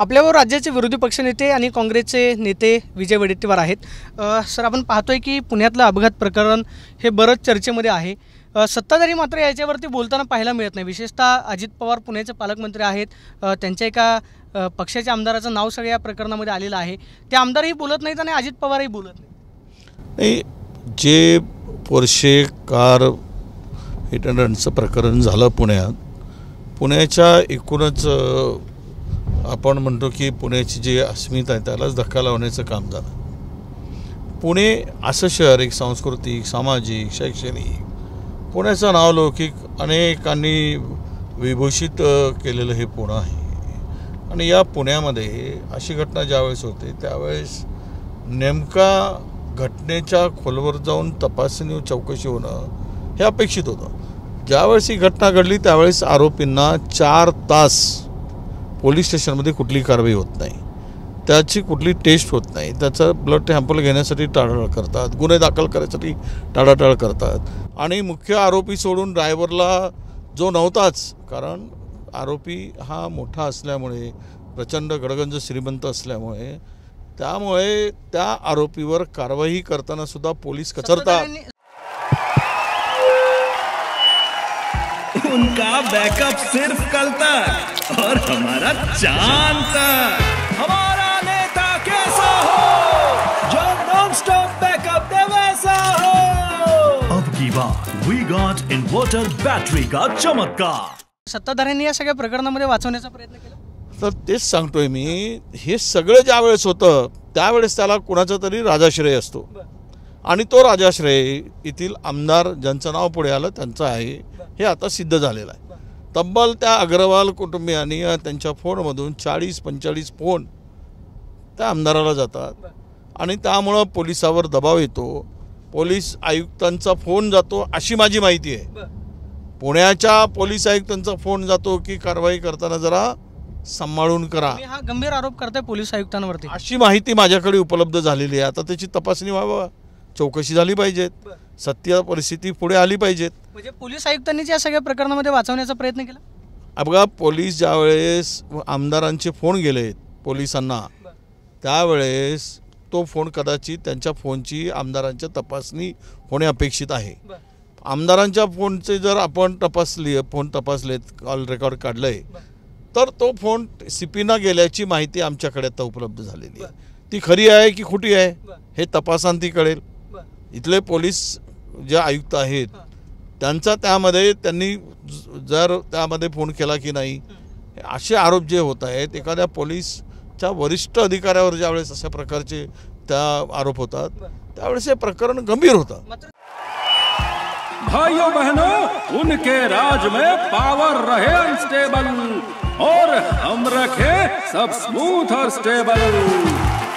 आपल्यावर राज्याचे विरोधी पक्षनेते आणि काँग्रेसचे नेते विजय वडेट्टीवार आहेत। सर, आपण पाहतोय की पुण्यातलं अपघात प्रकरण हे बरंच चर्चेमध्ये आहे। सत्ताधारी मात्र याच्यावरती बोलताना पाहायला मिळत नाही। विशेषतः अजित पवार पुण्याचे पालकमंत्री आहेत, त्यांच्या एका पक्षाच्या आमदाराचं नाव सगळ्या प्रकरणामध्ये आलेलं आहे। ते आमदारही बोलत नाहीत आणि अजित पवारही बोलत नाही। जे पोर्शे कार हिट अँड रनचं प्रकरण झालं पुण्याच्या एकूणच आपण म्हणतो की पुण्याची जी अस्मिता आहे त्यालाच धक्का लावण्याचं काम झालं। पुणे असं शहर एक सांस्कृतिक, सामाजिक, शैक्षणिक, पुण्याचं नावलौकिक अनेकांनी विभूषित केलेलं हे पुणे आहे। आणि या पुण्यामध्ये अशी घटना ज्यावेळेस होते त्यावेळेस नेमका घटनेच्या खोलवर जाऊन तपासणी चौकशी होणं हे अपेक्षित होतं। ज्यावेळेस ही घटना घडली त्यावेळेस आरोपींना 4 तास पोलीस स्टेशनमध्ये कुठली कारवाई होत नाही, त्याची कुठली टेस्ट होत नाही, त्याचं ब्लड सॅम्पल घेण्यासाठी टाळाटाळ करतात, गुन्हे दाखल करण्यासाठी टाळाटाळ करतात। आणि मुख्य आरोपी सोडून ड्रायव्हरला जो नव्हताच, कारण आरोपी हा मोठा असल्यामुळे, प्रचंड गडगंज श्रीमंत असल्यामुळे, त्यामुळे त्या आरोपीवर कारवाई करताना सुद्धा पोलीस कचरतात। उनका बैकअप सिर्फ कल तक और हमारा चांद तक। हमारा नेता कैसा हो जो नॉन स्टॉप बैकअप दे वैसा हो। अब की बार वी गॉट इन्वर्टर बैटरी का चमत्कार। सत्ताधाऱ्यांनी या सगळ्या प्रकरणामध्ये वाचवण्याचा प्रयत्न केला। तर तेच सांगतोय मी, हे सगळं ज्यावेळेस होतं त्यावेळेस त्याला कुणाचा तरी राजाश्रय असतो आणि तो राजाश्रय येथील आमदार ज्यांचं नाव पुढे आलं त्यांचं आहे हे आता सिद्ध झालेलं आहे। तब्बल त्या अग्रवाल कुटुंबियांनी त्यांच्या फोनमधून 40-45 फोन त्या आमदाराला जातात आणि त्यामुळं पोलिसावर दबाव येतो, पोलीस आयुक्तांचा फोन जातो अशी माझी माहिती आहे। पुण्याच्या पोलीस आयुक्तांचा फोन जातो की कारवाई करताना जरा सांभाळून करा, हा गंभीर आरोप करताय पोलीस आयुक्तांवरती, अशी माहिती माझ्याकडे उपलब्ध झालेली आहे। आता त्याची तपासणी व्हावी, चौकशी झाली पाहिजेत, सत्य परिस्थिती पुढे आली पाहिजेत। म्हणजे पोलीस आयुक्तांनी या सगळ्या प्रकरणामध्ये वाचवण्याचा प्रयत्न केला। बघा, पोलीस ज्यावेळेस आमदारांचे फोन गेले पोलिसांना त्यावेळेस तो फोन कदाचित त्यांच्या फोनची आमदारांच्या तपासणी होणे अपेक्षित आहे। आमदारांच्या फोनचे जर आपण फोन तपासलेत, कॉल रेकॉर्ड काढलंय, तर तो फोन CPना गेल्याची माहिती आमच्याकडे आता उपलब्ध झालेली आहे। ती खरी आहे की खोटी आहे हे तपासांती कळेल। इथले पोलीस जे आयुक्त आहेत त्यांचा त्यांनी जर त्यामध्ये फोन केला की नाही असे आरोप जे होत आहेत, एखाद्या पोलीसच्या वरिष्ठ अधिकाऱ्यावर ज्यावेळेस अशा प्रकारचे त्या आरोप होतात त्यावेळेस हे प्रकरण गंभीर होतं। भाइयों बहनों, उनके राज में पावर रहे अनस्टेबल और हम रखे सब स्मूथ और स्टेबल।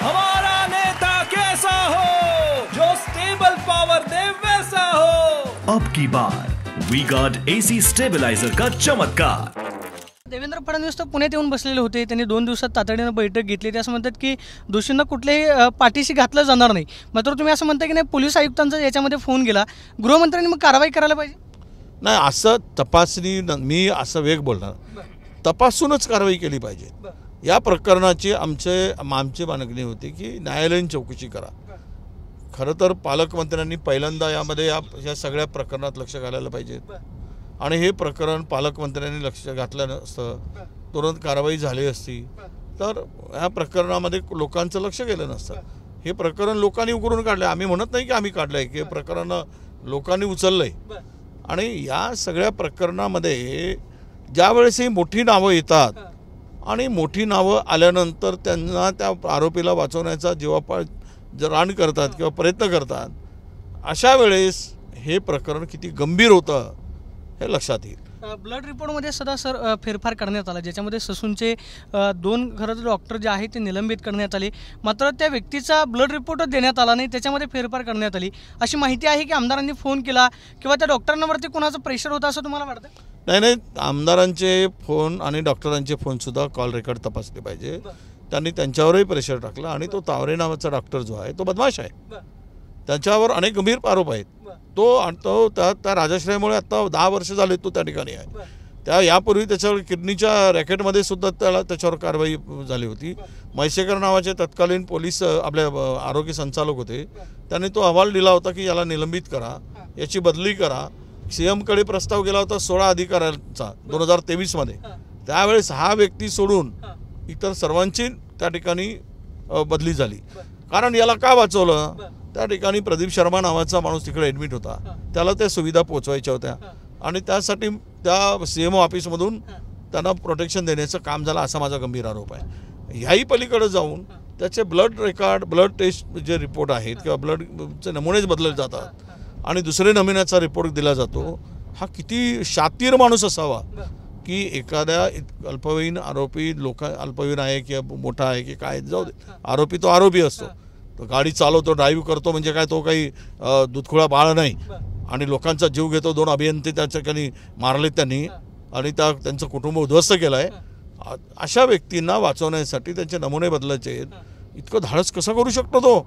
हमारा नेता कैसा हो जो स्टेबल पावर दे वैसा हो। अब की बार वी गॉट AC स्टेबलाइजर का चमत्कार। देवेंद्र फडणवीस तर पुण्यात येऊन बसलेले होते, त्यांनी 2 दिवसात तातडीनं बैठक घेतली। ते असं म्हणतात की दोषींना कुठल्याही पाठीशी घातलं जाणार नाही। मात्र तुम्ही असं म्हणता की नाही, पोलीस आयुक्तांचा याच्यामध्ये फोन गेला, गृहमंत्र्यांनी मग कारवाई करायला पाहिजे। नाही, असं तपासणी मी असं वेग बोलणार, तपासूनच कारवाई केली पाहिजे। या प्रकरणाची आमची मागणी होती की न्यायालयीन चौकशी करा। खरं तर पालकमंत्र्यांनी पहिल्यांदा या सगळ्या प्रकरणात लक्ष घालायला पाहिजे आणि हे प्रकरण पालकमंत्र्यांनी लक्ष घातलं नसतं, तुरंत कारवाई झाली असती तर ह्या प्रकरणामध्ये लोकांचं लक्ष गेलं नसतं। हे प्रकरण लोकांनी उकरून काढलं, आम्ही म्हणत नाही की आम्ही काढलं आहे, की प्रकरण लोकांनी उचललं आहे। आणि या सगळ्या प्रकरणामध्ये ज्यावेळेस ही मोठी नावं येतात आणि मोठी नावं आल्यानंतर त्यांना त्या आरोपीला वाचवण्याचा जीवापाड रान करतात किंवा प्रयत्न करतात, अशा वेळेस हे प्रकरण किती गंभीर होतं हे लक्षात येईल। ब्लड रिपोर्टमध्ये सध्या सर फेरफार करण्यात आला, ज्याच्यामध्ये ससूनचे 2 खरं डॉक्टर जे आहेत ते निलंबित करण्यात आले। मात्र त्या व्यक्तीचा ब्लड रिपोर्टच देण्यात आला नाही, त्याच्यामध्ये फेरफार करण्यात आली अशी माहिती आहे की आमदारांनी फोन केला किंवा त्या डॉक्टरांवरती कोणाचं प्रेशर होतं असं तुम्हाला वाटतं? नाही, आमदारांचे फोन आणि डॉक्टरांचे फोनसुद्धा कॉल रेकॉर्ड तपासले पाहिजे। त्यांनी त्यांच्यावरही प्रेशर टाकलं आणि तो तावरे नावाचा डॉक्टर जो आहे तो बदमाश आहे, त्याच्यावर अनेक गंभीर आरोप आहेत। तो त्या राजाश्रयामुळे आता 10 वर्ष झाले तो त्या ठिकाणी आहे। यापूर्वी त्याच्यावर किडनीच्या रॅकेटमध्ये सुद्धा त्याच्यावर कारवाई झाली होती. म्हैसेकर नावाचे तत्कालीन पोलीस आपल्या आरोग्य संचालक होते, त्यांनी तो अहवाल दिला होता की याला निलंबित करा, याची बदली करा. CMकडे प्रस्ताव गेला होता 16 अधिकाऱ्यांचा 2023 त्यावेळेस हा व्यक्ती सोडून इतर सर्वांची त्या ठिकाणी बदली झाली. कारण याला का वाचवलं, त्या ठिकाणी प्रदीप शर्मा नावाचा माणूस तिकडे ॲडमिट होता, त्याला त्या सुविधा पोचवायच्या होत्या आणि त्यासाठी त्या CMO ऑफिसमधून त्यांना प्रोटेक्शन देण्याचं काम झालं असा माझा गंभीर आरोप आहे. ह्याही पलीकडे जाऊन त्याचे ब्लड रेकॉर्ड, ब्लड टेस्ट जे रिपोर्ट आहेत किंवा ब्लडचे नमुनेच बदलले जातात आणि दुसरे नमुन्याचा रिपोर्ट दिला जातो. हा किती शातीर माणूस असावा की एखाद्या अल्पवयीन आरोपी अल्पवयीन आहे किंवा मोठा आहे की काय जाऊ दे, आरोपी तो आरोपी असतो. तो गाडी चालवतो, ड्राईव्ह करतो म्हणजे काय तो काही दुधखुळा बाळ नाही आणि लोकांचा जीव घेतो. 2 अभियंते त्या ठिकाणी मारले त्यांनी आणि त्यांचं कुटुंब उद्ध्वस्त केलं आहे. अशा व्यक्तींना वाचवण्यासाठी त्यांचे नमुने बदलायचे, इतकं धाडस कसं करू शकतो तो?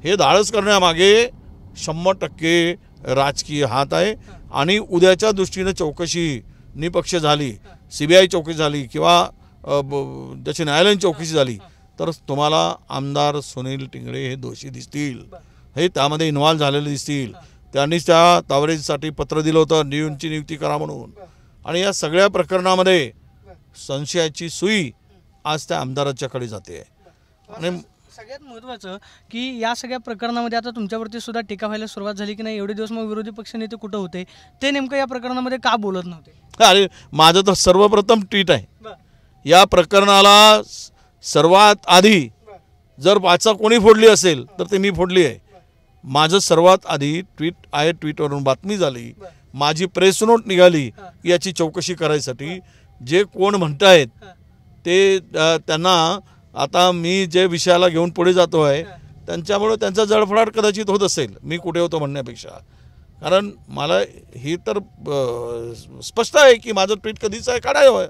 हे धाडस करण्यामागे 100% राजकीय हात आहे. आणि उद्याच्या दृष्टीने चौकशी निपक्ष झाली, CBI चौकशी झाली किंवा त्याची न्यायालयीन चौकशी झाली तर तुम्हाला आमदार सुनील टिंगरे हे दोषी दिसतील, हे त्यामध्ये इन्व्हॉल्व झालेले दिसतील. त्यांनीच त्या तावरेसाठी पत्र दिलं होतं नियुक्ती करा म्हणून. आणि या सगळ्या प्रकरणामध्ये संशयाची सुई आज त्या आमदाराच्याकडे जाते. आणि सगळ्यात महत्त्वाचं की या सगळ्या प्रकरणामध्ये आता तुमच्यावरती सुद्धा टीका व्हायला सुरुवात झाली की नाही, एवढे दिवस मग विरोधी पक्षनेते कुठं होते, ते नेमकं या प्रकरणामध्ये का बोलत नव्हते? अरे माझं तर सर्वप्रथम ट्विट आहे या प्रकरणाला. सर्वात आधी जर वाचा कोणी फोडली असेल तर ते मी फोडली आहे. माझं सर्वात आधी ट्विट आहे, ट्विटवरून बातमी झाली, माझी प्रेस नोट निघाली याची चौकशी करायसाठी. जे कोण म्हणतायत ते त्यांना आता मी जे विषयाला घेऊन पुढे जातो आहे त्यांच्यामुळे त्यांचा जळफळाट कदाचित होत असेल मी कुठे होतो म्हणण्यापेक्षा. कारण मला ही तर स्पष्ट आहे की माझं ट्विट कधीच आहे काढावं,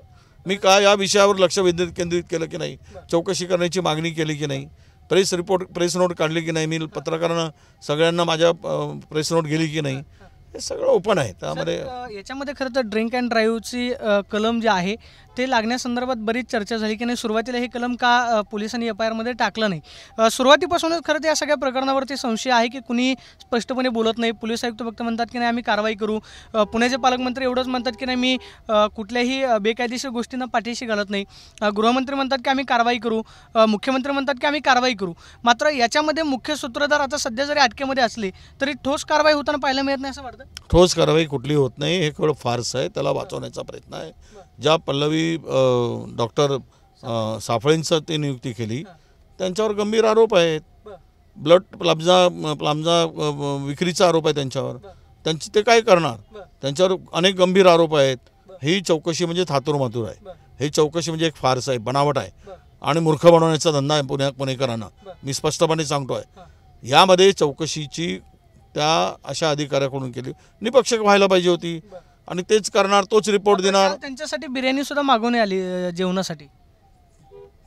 मी का या विषयावर लक्ष केंद्रित केलं की नाही, चौकशी करण्याची मागणी केली की नाही, प्रेस नोट काढली की नाही, मी पत्रकारांना सगळ्यांना माझ्या प्रेस नोट गेली की नाही, हे सगळं ओपन आहे. त्यामध्ये याच्यामध्ये खरं तर ड्रिंक अँड ड्राईव्हची कलम जे आहे ते लागण्यासंदर्भात बरीच चर्चा झाली की नाही, सुरुवातीला हे कलम का पोलिसांनी FIR मध्ये टाकलं नाही. सुरुवातीपासूनच खरं तर या सगळ्या प्रकरणावरती संशय आहे की कुणी स्पष्टपणे बोलत नाही. पोलीस आयुक्त फक्त म्हणतात की नाही आम्ही कारवाई करू, पुण्याचे पालकमंत्री एवढंच म्हणतात की नाही मी कुठल्याही बेकायदेशीर गोष्टींना पाठीशी घालत नाही, गृहमंत्री म्हणतात की आम्ही कारवाई करू, मुख्यमंत्री म्हणतात की आम्ही कारवाई करू. मात्र याच्यामध्ये मुख्य सूत्रधार आता सध्या जरी अटकेमध्ये असले तरी ठोस कारवाई होताना पाहायला मिळत नाही असं वाटतं. ठोस कारवाई कुठली होत नाही, हे केवळ फार्स आहे, त्याला वाचवण्याचा प्रयत्न आहे. ज्या पल्लवी डॉक्टर साफळेंचं ते नियुक्ती केली त्यांच्यावर गंभीर आरोप आहेत. ब्लड प्लाझ्मा विक्रीचा आरोप आहे त्यांच्यावर, त्यांची ते काय करणार, त्यांच्यावर अनेक गंभीर आरोप आहेत. ही चौकशी म्हणजे थातुरमातुर आहे, ही चौकशी म्हणजे एक फार्स आहे, बनावट आहे आणि मूर्ख बनवण्याचा धंदा आहे पुणेकरांना, मी स्पष्टपणे सांगतो आहे. यामध्ये चौकशीची त्या अशा अधिकाऱ्याकडून केली, निपक्ष व्हायला पाहिजे होती आणि तेच करणार, तोच रिपोर्ट देणार. त्यांच्यासाठी बिर्याणी सुद्धा मागवून आली जेवणासाठी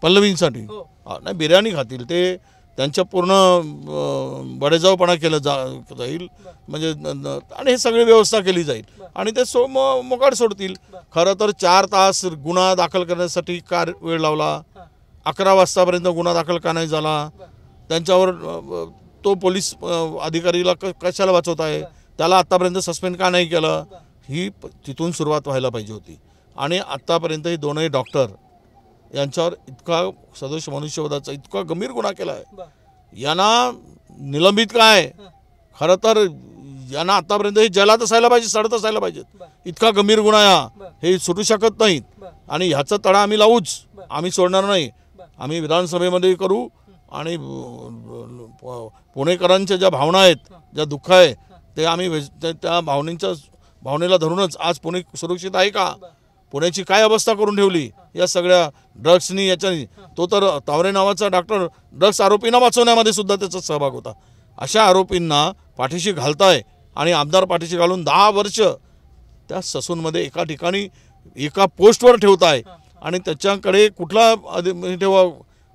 पल्लवींसाठी. नाही बिर्याणी खातील ते, त्यांच्या पूर्ण बडेजावपणा केलं जाईल म्हणजे आणि हे सगळी व्यवस्था केली जाईल आणि ते मोकाट सोडतील. खरं तर 4 तास गुन्हा दाखल करण्यासाठी का वेळ लावला, 11 वाजतापर्यंत गुन्हा दाखल का नाही झाला, त्यांच्यावर तो पोलीस अधिकारीला कशाला वाचवत आहे, त्याला आत्तापर्यंत सस्पेंड का नाही केलं, ही तिथून सुरुवात व्हायला पाहिजे होती. आणि आत्तापर्यंत हे दोनही डॉक्टर यांच्यावर इतका सदोष मनुष्यवधाचा इतका गंभीर गुन्हा केला आहे, यांना निलंबित काय, खरं तर यांना आत्तापर्यंत हे जेलात असायला पाहिजे, सडत असायला पाहिजेत. इतका गंभीर गुन्हा हे सुटू शकत नाहीत आणि ह्याचा तडा आम्ही लावूच, आम्ही सोडणार नाही. आम्ही विधानसभेमध्ये करू आणि पुणेकरांच्या ज्या भावना आहेत, ज्या दुःख आहे ते आम्ही त्या भावनेला धरूनच आज पुणे सुरक्षित आहे का, पुण्याची काय अवस्था करून ठेवली या सगळ्या ड्रग्सनी याच्यानी. तो तर तावरे नावाचा डॉक्टर ड्रग्स आरोपींना वाचवण्यामध्ये सुद्धा त्याचा सहभाग होता. अशा आरोपींना पाठीशी घालताय आणि आमदार पाठीशी घालून 10 वर्ष त्या ससूनमध्ये एका ठिकाणी एका पोस्टवर ठेवताय आणि त्याच्याकडे कुठला ठेवा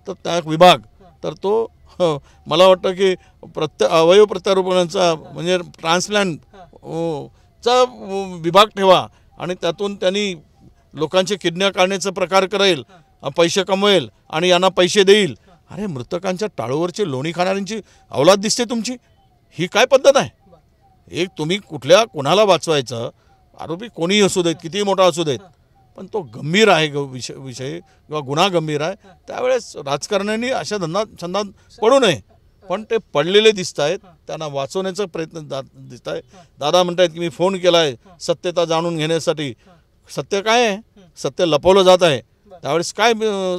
तर त्या विभाग, तर तो मला वाटतं की अवयव प्रत्यारोपणाचा म्हणजे ट्रान्सप्लांटचा विभाग ठेवा आणि त्यातून त्यांनी लोकांचे किडन्या काढण्याचा प्रकार करेल, पैसे कमवेल आणि यांना पैसे देईल. अरे मृतकांच्या टाळूवरची लोणी खाणाऱ्यांची अवलाद दिसते तुमची. ही काय पद्धत आहे? एक तुम्ही कोणाला वाचवायचं, आरोपी कोणीही असू देत, कितीही मोठा असू देत, पण तो गंभीर आहे विषय किंवा गुन्हा गंभीर आहे, त्यावेळेस राजकारण्यांनी अशा छंदात पडू नये. पण ते पडलेले दिसत आहेत, त्यांना वाचवण्याचा प्रयत्न दिसत आहे. दादा म्हणतात की मी फोन केला आहे सत्यता जाणून घेण्यासाठी. सत्य काय आहे? सत्य लपवलं जात आहे, त्यावेळेस काय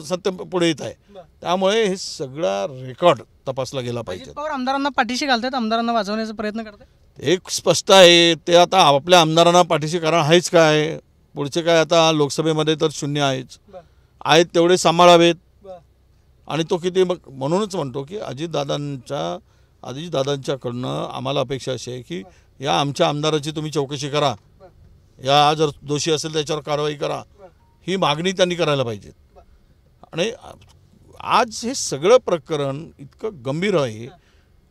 सत्य पुढे येत आहे. त्यामुळे हे सगळा रेकॉर्ड तपासला गेला पाहिजे. पवार आमदारांना पाठीशी घालतात, आमदारांना वाचवण्याचा प्रयत्न करतात. एक स्पष्ट आहे, ते आता आपल्या आमदारांना पाठीशी कारण आहेच काय, पुढचे काय आता लोकसभेमध्ये तर शून्य आहेत तेवढे सांभाळावेत. आणि तो किती म्हणूनच म्हणतो की अजितदादांच्याकडनं आम्हाला अपेक्षा अशी आहे की या आमच्या आमदाराची तुम्ही चौकशी करा, या जर दोषी असेल त्याच्यावर कारवाई करा, ही मागणी त्यांनी करायला पाहिजे. आणि आज हे सगळं प्रकरण इतकं गंभीर आहे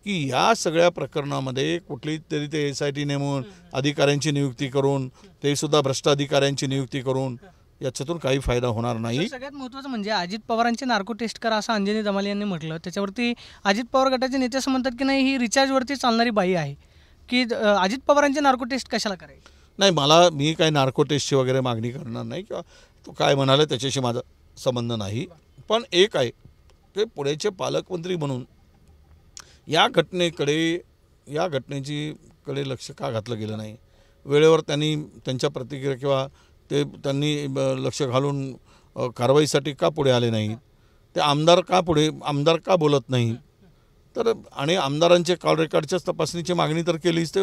की या सगळ्या प्रकरणामध्ये कुठली तरी ते SIT नेमून अधिकाऱ्यांची नियुक्ती करून, ते सुद्धा भ्रष्ट अधिकाऱ्यांची नियुक्ती करून याच्यातून काही फायदा होणार नाही. सगळ्यात महत्त्वाचं म्हणजे अजित पवारांची नार्को टेस्ट करा असं अंजनी दमाले यांनी म्हटलं. त्याच्यावरती अजित पवार गटाचे नेते असं म्हणतात की नाही, ही रिचार्जवरती चालणारी बाई आहे, की अजित पवारांची नार्को टेस्ट कशाला करायची. नाही, मी काही नार्को टेस्टची वगैरे मागणी करणार नाही किंवा तो काय म्हणाले त्याच्याशी माझा संबंध नाही. पण एक आहे, ते पुण्याचे पालकमंत्री म्हणून या घटनेकडे लक्ष का घातलं गेलं नाही, वेळेवर त्यांच्या प्रतिक्रिया किंवा त्यांनी लक्ष घालून कारवाईसाठी का पुढे आले नाहीत, ते आमदार का बोलत नाहीत. तर आणि आमदारांचे कॉल रेकॉर्डच्या तपासणीची मागणी तर केलीच, ते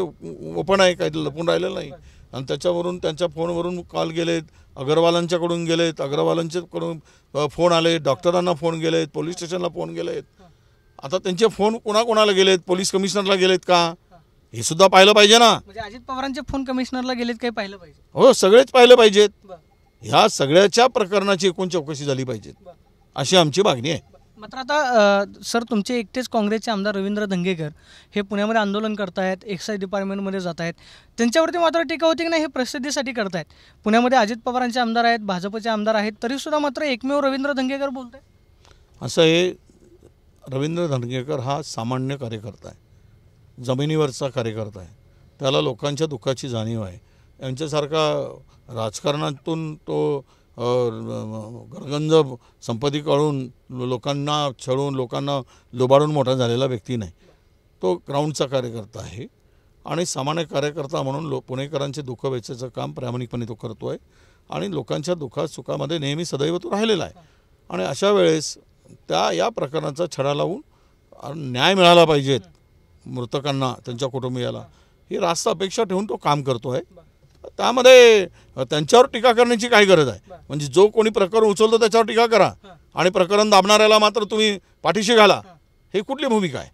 ओपन आहे, काही लपून राहिलेलं नाही. आणि त्याच्यावरून त्यांच्या फोनवरून कॉल गेलेत, अग्रवालांच्याकडून गेलेत, अग्रवालांच्याकडून फोन आले, डॉक्टरांना फोन गेलेत, पोलीस स्टेशनला फोन गेलेत. आता त्यांचे फोन कोणाकोणाला गेलेत, पोलीस कमिशनरला गेलेत का, हे सुद्धा पाहिलं पाहिजे ना. म्हणजे अजित पवारांचे फोन कमिशनरला गेलेत, काही पाहिलं पाहिजे. हो, सगळेच पाहिलं पाहिजेत. ह्या सगळ्याच्या प्रकरणाची एकूण चौकशी झाली पाहिजे, अशी आमची मागणी आहे. मात्र आता सर, तुमचे एकटेच काँग्रेसचे आमदार रवींद्र धंगेकर हे पुण्यामध्ये आंदोलन करतायत, एक्साईज डिपार्टमेंटमध्ये जात आहेत. त्यांच्यावरती मात्र टीका होती की नाही, हे प्रसिद्धीसाठी करतायत. पुण्यामध्ये अजित पवारांचे आमदार आहेत, भाजपचे आमदार आहेत, तरीसुद्धा मात्र एकमेव रवींद्र धंगेकर बोलत आहेत. असं हे रवींद्र धंगेकर हा सामान्य कार्यकर्ता आहे, जमिनीवरचा कार्यकर्ता आहे, त्याला लोकांच्या दुःखाची जाणीव आहे. यांच्यासारखा राजकारणातून तो गरगंज संपत्ती काढून लोकांना छळून लोकांना लुबाडून मोठा झालेला व्यक्ती नाही. तो ग्राउंडचा कार्यकर्ता आहे आणि सामान्य कार्यकर्ता म्हणून पुणेकरांचे दुःख वेचायचं काम प्रामाणिकपणे तो करतो आहे आणि लोकांच्या दुःखात सुखामध्ये नेहमी सदैव तो राहिलेला आहे. आणि अशा वेळेस या प्रकरणाचा छडा लावून न्याय मिळाला पाहिजेत मृतकांना, त्यांच्या कुटुंबियाला, ही रास्त अपेक्षा ठेवून तो काम करतो आहे. त्यामध्ये त्यांच्यावर टीका करण्याची काय गरज आहे? म्हणजे जो कोणी प्रकरण उचलतो त्याच्यावर टीका करा आणि प्रकरण दाबणाऱ्याला मात्र तुम्ही पाठीशी घाला, हे कुठली भूमिका आहे?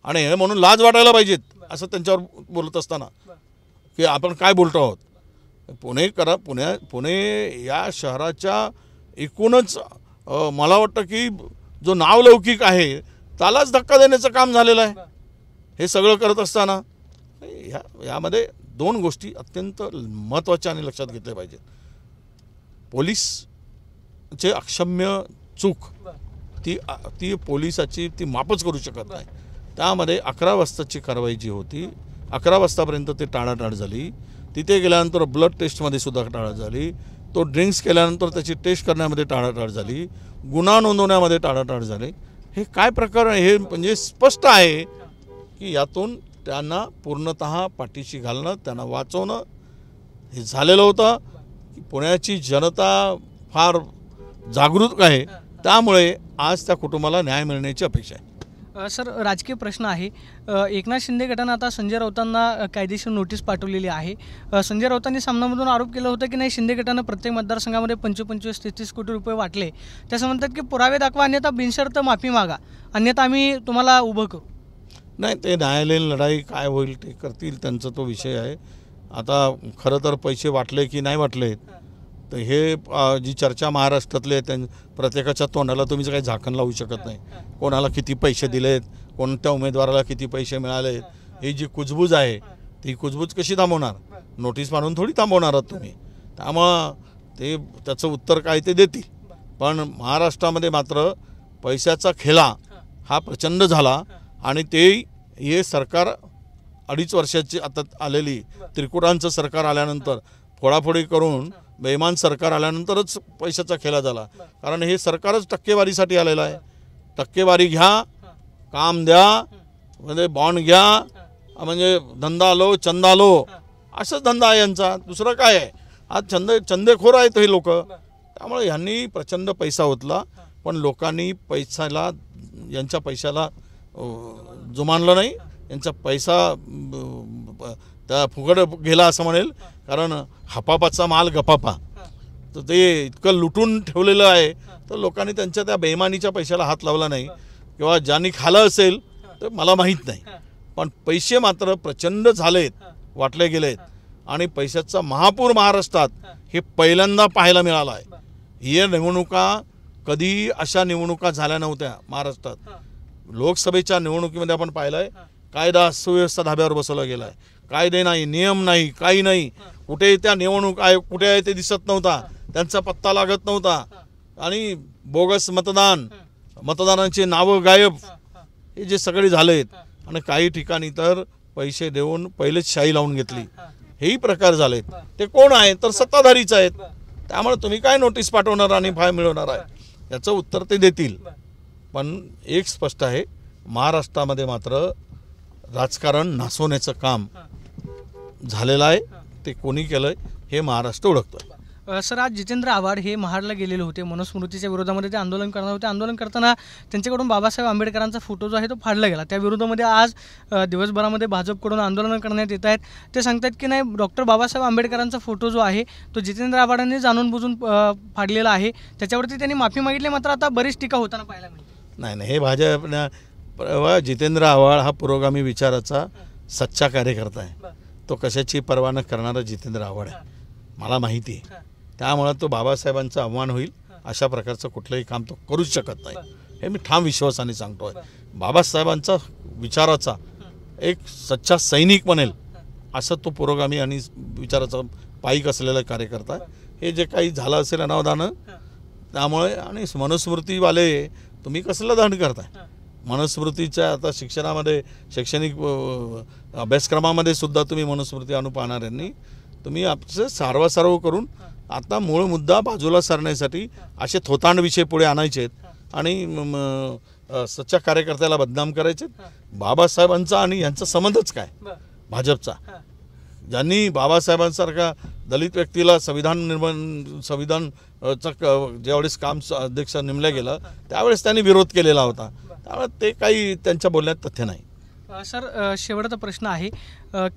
आणि हे म्हणून लाज वाटायला पाहिजेत असं त्यांच्यावर बोलत असताना की आपण काय बोलतो आहोत. पुणे या शहराच्या एकूणच मला वाटतं की जो नावलौकिक आहे त्यालाच धक्का देण्याचं काम झालेलं आहे. हे सगळं करत असताना यामध्ये दोन गोष्टी अत्यंत महत्त्वाच्या आणि लक्षात घेतल्या पाहिजेत. पोलीसचे अक्षम्य चूक ती पोलिसाची ती मापच करू शकत नाही. त्यामध्ये 11 वाजताची कारवाई जी होती, 11 वाजतापर्यंत ते टाळाटाळ झाली. तिथे गेल्यानंतर ब्लड टेस्टमध्ये सुद्धा टाळाटाळ झाली. तो ड्रिंक्स केल्यानंतर त्याची टेस्ट करण्यामध्ये टाळाटाळ झाली. गुन्हा नोंदवण्यामध्ये टाळाटाळ झाले. हे काय प्रकार आहे? हे म्हणजे स्पष्ट आहे की यातून त्यांना पूर्णतः पाठीशी घालणं, त्यांना वाचवणं हे झालेलं होतं. की पुण्याची जनता फार जागरूक आहे, त्यामुळे आज त्या कुटुंबाला न्याय मिळण्याची अपेक्षा आहे. सर, राजकीय प्रश्न आहे. एकनाथ शिंदे गटानं आता संजय राऊतांना कायदेशीर नोटीस पाठवलेली आहे. संजय राऊतांनी सामनामधून आरोप केला होता की नाही, शिंदे गटानं प्रत्येक मतदारसंघामध्ये 25-33 कोटी रुपये वाटले. त्याचं म्हणतात की पुरावे दाखवा, अन्यथा बिनशर्त माफी मागा, अन्यथा आम्ही तुम्हाला उभं करू. नाही, ते न्यायालयीन लढाई काय होईल ते करतील, त्यांचा तो विषय आहे. आता खरं तर पैसे वाटले की नाही वाटले तर हे जी चर्चा महाराष्ट्रातली आहे प्रत्येकाच्या तोंडाला तुम्ही काही झाकण लावू शकत नाही. कोणाला किती पैसे दिलेत, कोणत्या उमेदवाराला किती पैसे मिळालेत, ही जी कुजबूज आहे ती कुजबूज कशी थांबवणार? नोटीस मारून थोडी थांबवणार आहात तुम्ही. त्यामुळं ते त्याचं उत्तर काय ते देतील. पण महाराष्ट्रामध्ये मात्र पैशाचा खेळा हा प्रचंड झाला आणि ते हे सरकार 2.5 वर्षाची आता आलेली त्रिकुटांचं सरकार आल्यानंतर फोडाफोडी करून बेईमान सरकार आल्यानंतरच पैशाचा खेळा झाला. कारण हे सरकारच टक्केवारीसाठी आलेलं आहे. टक्केवारी घ्या, काम द्या, म्हणजे बॉन्ड घ्या, म्हणजे धंदा लो चंदा लो, असंच धंदा आहे यांचा. दुसरं काय आहे? आज चंदेखोर आहेत हे लोक. त्यामुळे ह्यांनी प्रचंड पैसा ओतला, पण लोकांनी यांच्या पैशाला जुमानलं नाही. यांचा पैसा त्या फुकट गेला असं म्हणेल. कारण हपापाचा माल गपापा, तर ते इतकं लुटून ठेवलेलं आहे. तर लोकांनी त्यांच्या त्या बेईमानीच्या पैशाला हात लावला नाही, किंवा ज्यांनी खाल्लं असेल तर मला माहीत नाही. पण पैसे मात्र प्रचंड झालेत, वाटले गेलेत. आणि पैशाचा महापूर महाराष्ट्रात हे पहिल्यांदा पाहायला मिळाला आहे. ही निवडणुका कधी अशा निवडणुका झाल्या नव्हत्या महाराष्ट्रात. लोकसभेच्या निवडणुकीमध्ये आपण पाहिलं आहे कायदा सुव्यवस्था धाब्यावर बसवला गेला आहे. कायदे नाही, नियम नाही, काही नाही. कुठे त्या निवडणूक आयोग कुठे आहे ते दिसत नव्हता, त्यांचा पत्ता लागत नव्हता. आणि बोगस मतदानांची नावं गायब, हे जे सगळे झालेत. आणि काही ठिकाणी तर पैसे देऊन पहिलेच शाही लावून घेतली, हेही प्रकार झालेत. ते कोण आहेत? तर सत्ताधारीच आहेत. त्यामुळे तुम्ही काय नोटीस पाठवणार आणि फाय मिळवणार आहे, याचं उत्तर ते देतील. पण एक स्पष्ट आहे, महाराष्ट्रामध्ये मात्र राजकारण नासवण्याचं काम झालेलं आहे. ते कोणी केलंय हे महाराष्ट्र ओळखतोय. सर, आज जितेंद्र आव्हाड हे महाडला गेलेले होते. मनुस्मृतीच्या विरोधामध्ये ते आंदोलन करणार होते. आंदोलन करताना त्यांच्याकडून बाबासाहेब आंबेडकरांचा फोटो जो आहे तो फाडला गेला. त्या विरोधामध्ये आज दिवसभरामध्ये भाजपकडून आंदोलन करण्यात येत आहेत. ते सांगतात की नाही, डॉक्टर बाबासाहेब आंबेडकरांचा फोटो जो आहे तो जितेंद्र आव्हाडांनी जाणून बुजून फाडलेला आहे. त्याच्यावरती त्यांनी माफी मागितली, मात्र आता बरीच टीका होताना पाहायला मिळते. नाही, हे भाजप जितेंद्र आव्हाड हा पुरोगामी विचाराचा सच्चा कार्यकर्ता आहे. तो कशाची पर्वा न करणारा जितेंद्र आव्हाड आहे, मला माहिती आहे. त्यामुळे तो बाबासाहेबांचा आव्हान होईल अशा प्रकारचं कुठलंही काम तो करूच शकत नाही, हे मी ठाम विश्वासाने सांगतोय. बाबासाहेबांचा विचाराचा एक सच्चा सैनिक बनेल असं तो पुरोगामी आणि विचाराचा पाईक असलेला कार्यकर्ता. हे जे काही झालं असेल अनावधानं, त्यामुळे आणि मनुस्मृतीवाले तुम्ही कसलं दंड करताय? मनुस्मृतीच्या आता शिक्षणामध्ये, शैक्षणिक अभ्यासक्रमामध्ये सुद्धा तुम्ही मनुस्मृती आणू पाहणाऱ्यांनी तुम्ही आपलं सारवासारव करून आता मूळ मुद्दा बाजूला सरण्यासाठी असे थोतांड विषय पुढे आणायचे आहेत आणि सच्चा कार्यकर्त्याला बदनाम करायचे. बाबासाहेबांचा आणि यांचा संबंधच काय भाजपचा? ज्यांनी बाबासाहेबांसारखा दलित व्यक्तीला संविधानचा ज्यावेळेस काम अध्यक्ष नेमल्या गेलं त्यावेळेस त्यांनी विरोध केलेला होता. त्यामुळे ते काही त्यांच्या बोलण्यात तथ्य नाही. सर, शेवटचा प्रश्न आहे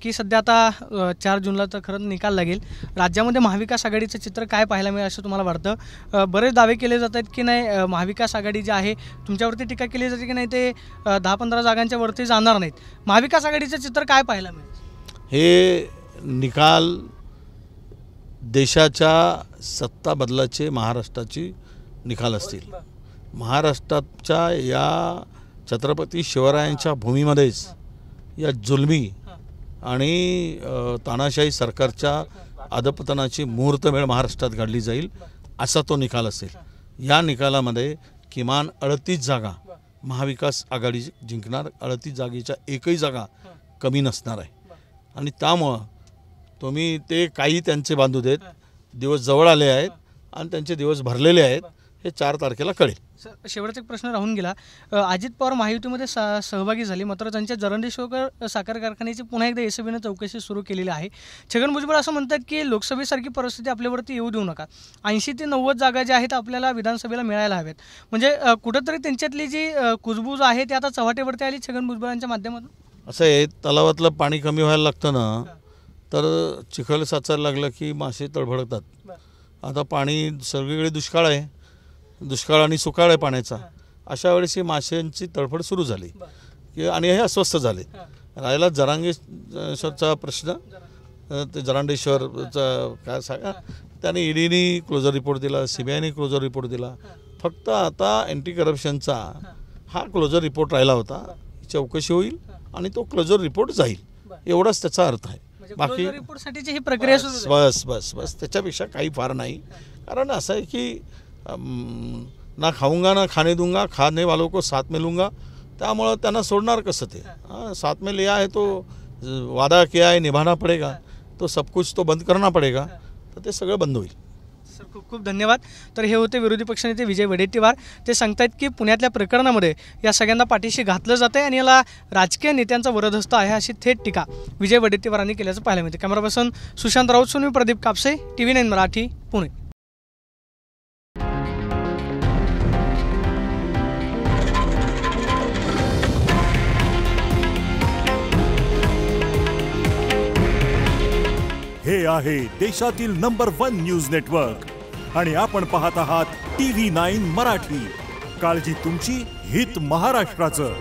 की सध्या आता 4 जूनला तर खरंच निकाल लागेल. राज्यामध्ये महाविकास आघाडीचं चित्र काय पाहायला मिळेल असं तुम्हाला वाटतं? बरेच दावे केले जात आहेत की नाही, महाविकास आघाडी जी आहे तुमच्यावरती टीका केली जाते की नाही ते 10-15 जागांच्या वरती जाणार नाहीत. महाविकास आघाडीचं चित्र काय पाहायला मिळेल? हे निकाल देशाच्या सत्ता बदलाचे महाराष्ट्राची निकाल असतील. महाराष्ट्राच्या या छत्रपती शिवरायांच्या भूमीमध्येच या जुलमी आणि तानाशाही सरकारच्या अधपतनाची मुहूर्तमेळ महाराष्ट्रात घडली जाईल असा तो निकाल असेल. या निकालामध्ये किमान 38 जागा महाविकास आघाडी जिंकणार. 38 जागेच्या एकही जागा कमी नसणार आहे. आणि त्यामुळं तुम्ही ते काही त्यांचे बांधू देत, दिवस जवळ आले आहेत आणि त्यांचे दिवस भरलेले आहेत, हे 4 तारखेला कळेल. शेवटचा एक प्रश्न राहून गेला. अजित पवार महायुतीमध्ये सहभागी झाले, मात्र त्यांच्या जरंडेश्वर साखर कारखान्याची पुन्हा एकदा एसीबीने चौकशी सुरू केलेली आहे. छगन भुजबळ असं म्हणतात की लोकसभेसारखी परिस्थिती आपल्यावरती येऊ देऊ नका. 80 ते 90 जागा ज्या आहेत आपल्याला विधानसभेला मिळायला हव्यात. म्हणजे कुठंतरी त्यांच्यातली जी कुजबूज आहे ती आता चव्हाट्यावरती आली छगन भुजबळांच्या माध्यमातून. असं आहे, तलावातलं पाणी कमी व्हायला लागतं ना, तर चिखल साचायला लागलं की मासे तळफडतात. आता पाणी सगळीकडे दुष्काळ आहे, दुष्काळ आणि सुकाळ आहे पाण्याचा. अशा वेळेस ही माशांची तळफड सुरू झाली की आणि हे अस्वस्थ झाले. राहिला जरांगेश्वरचा प्रश्न, ते जरांडेश्वरचा काय सांगा, त्याने ईडीने क्लोजर रिपोर्ट दिला, CBIने क्लोजर रिपोर्ट दिला. फक्त आता अँटी करप्शनचा हा क्लोजर रिपोर्ट राहिला होता. चौकशी होईल आणि तो क्लोजर रिपोर्ट जाईल, एवढाच त्याचा अर्थ आहे. बाकी रिपोर्टसाठीची ही प्रक्रिया सुरू बस आहे. बस बस बस त्याच्यापेक्षा काही फार नाही. कारण असं आहे की ना खाऊंगा ना खाने दूंगा, खाने वालों को साथ में लूँगा. त्यामुळं त्यांना सोडणार कसं ते. साथ में लिया है तो वादा किया है निभाना पडेगा, तो सब कुछ तो बंद करना पडेगा. तर ते सगळं बंद होईल. सर खूप खूप धन्यवाद. तर हे होते विरोधी पक्षनेते विजय वडेट्टीवार. ते सांगतायत की पुण्यातल्या प्रकरणामध्ये या सगळ्यांना पाठीशी घातलं जातं आहे आणि याला राजकीय नेत्यांचा वरदहस्त आहे अशी थेट टीका विजय वडेट्टीवारांनी केल्याचं पाहायला मिळते. कॅमेरा पर्सन सुशांत राऊत, मी प्रदीप कापसे, TV9 मराठी, पुणे. हे आहे देशातील नंबर 1 न्यूज नेटवर्क आणि आपण पाहत आहात TV9 मराठी. काळजी तुमची, हित महाराष्ट्राचं.